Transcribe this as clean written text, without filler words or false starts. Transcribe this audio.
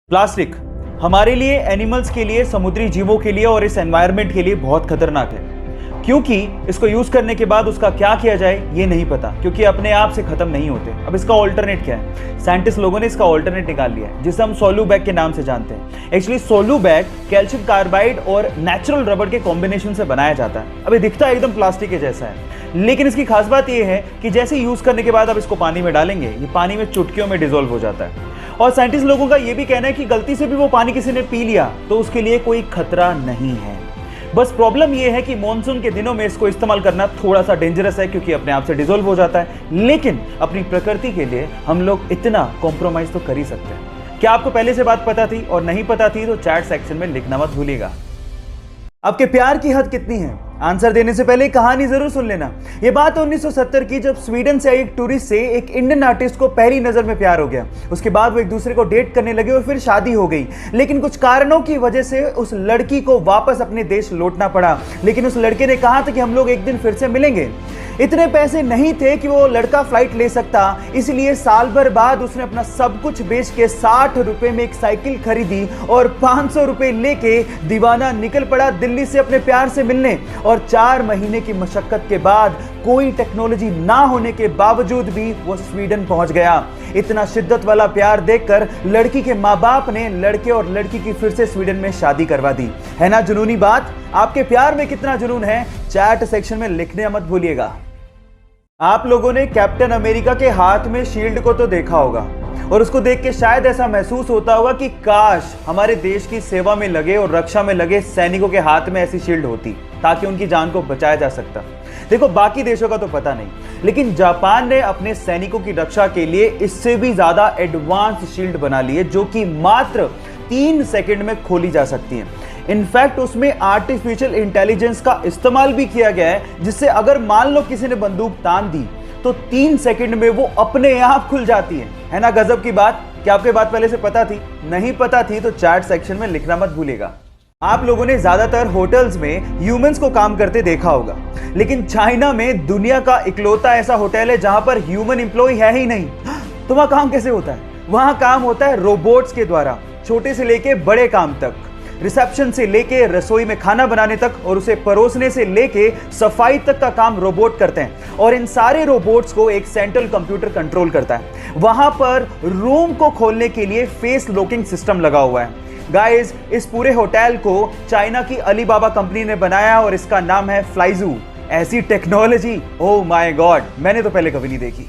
Plastic हमारे लिए, animals के लिए, समुद्री जीवों के लिए और इस एनवायरनमेंट के लिए बहुत खतरनाक है, क्योंकि इसको यूज करने के बाद उसका क्या किया जाए ये नहीं पता, क्योंकि अपने आप से खत्म नहीं होते। अब इसका ऑल्टरनेट क्या है? साइंटिस्ट लोगों ने इसका ऑल्टरनेट निकाल लिया है, जिसे हम सोलू बैग के नाम से जानते हैं। एक्चुअली सोलू बैग कैल्शियम कार्बाइड और नेचुरल रबड़ के कॉम्बिनेशन से बनाया जाता है। अब ये दिखता एकदम प्लास्टिक के जैसा है, लेकिन इसकी खास बात यह है कि जैसे यूज करने के बाद आप इसको पानी में डालेंगे, ये पानी में चुटकियों में डिसॉल्व हो जाता है। और साइंटिस्ट लोगों का यह भी कहना है कि गलती से भी वो पानी किसी ने पी लिया तो उसके लिए कोई खतरा नहीं है। बस प्रॉब्लम यह है कि मॉनसून के दिनों में इसको इस्तेमाल करना थोड़ा सा डेंजरस है, क्योंकि अपने आप से डिसॉल्व हो जाता है। लेकिन अपनी प्रकृति के लिए हम लोग इतना कॉम्प्रोमाइज तो कर ही सकते हैं। क्या आपको पहले से बात पता थी? और नहीं पता थी तो चैट सेक्शन में लिखना मत भूलिएगा। आपके प्यार की हद कितनी है? आंसर देने से पहले कहानी जरूर सुन लेना। यह बात 1970 की, जब स्वीडन से एक टूरिस्ट से एक इंडियन आर्टिस्ट को पहली नजर में प्यार हो गया। उसके बाद वो एक दूसरे को डेट करने लगे और फिर शादी हो गई। लेकिन कुछ कारणों की वजह से उस लड़की को वापस अपने देश लौटना पड़ा। लेकिन उस लड़के ने कहा था कि हम लोग एक दिन फिर से मिलेंगे। इतने पैसे नहीं थे कि वो लड़का फ्लाइट ले सकता, इसलिए साल भर बाद उसने अपना सब कुछ बेच के 60 रुपए में एक साइकिल खरीदी और 500 रुपए लेके दीवाना निकल पड़ा दिल्ली से अपने प्यार से मिलने। और 4 महीने की मशक्कत के बाद, कोई टेक्नोलॉजी ना होने के बावजूद भी वो स्वीडन पहुंच गया। इतना शिद्दत वाला प्यार देखकर लड़की के माँ बाप ने लड़के और लड़की की फिर से स्वीडन में शादी करवा दी। है ना जुनूनी बात? आपके प्यार में कितना जुनून है, चैट सेक्शन में लिखने मत भूलिएगा। आप लोगों ने कैप्टन अमेरिका के हाथ में शील्ड को तो देखा होगा, और उसको देख के शायद ऐसा महसूस होता होगा कि काश हमारे देश की सेवा में लगे और रक्षा में लगे सैनिकों के हाथ में ऐसी शील्ड होती, ताकि उनकी जान को बचाया जा सकता। देखो, बाकी देशों का तो पता नहीं, लेकिन जापान ने अपने सैनिकों की रक्षा के लिए इससे भी ज्यादा एडवांस शील्ड बना ली है, जो कि मात्र 3 सेकंड में खोली जा सकती है। इनफैक्ट उसमें आर्टिफिशियल इंटेलिजेंस का इस्तेमाल भी किया गया है, जिससे अगर मान लो किसी ने बंदूक तान दी तो 3 सेकंड में वो अपने आप खुल जाती है ना गजब की बात? क्या आपके बात पहले से पता थी? नहीं पता थी तो चैट सेक्शन में लिखना मत भूलिएगा। आप लोगों ने ज्यादातर होटल्स में ह्यूमंस को काम करते देखा होगा, लेकिन चाइना में दुनिया का इकलौता ऐसा होटल है जहां पर ह्यूमन एम्प्लॉय है ही नहीं। तो वहां काम कैसे होता है? वहां काम होता है रोबोट्स के द्वारा, छोटे से लेके बड़े काम तक, रिसेप्शन से लेके रसोई में खाना बनाने तक और उसे परोसने से लेके सफाई तक का काम रोबोट करते हैं। और इन सारे रोबोट्स को एक सेंट्रल कंप्यूटर कंट्रोल करता है। वहां पर रूम को खोलने के लिए फेस लॉकिंग सिस्टम लगा हुआ है। गाइस, इस पूरे होटल को चाइना की अलीबाबा कंपनी ने बनाया और इसका नाम है फ्लाइजू। ऐसी टेक्नोलॉजी, ओह माय गॉड, मैंने तो पहले कभी नहीं देखी।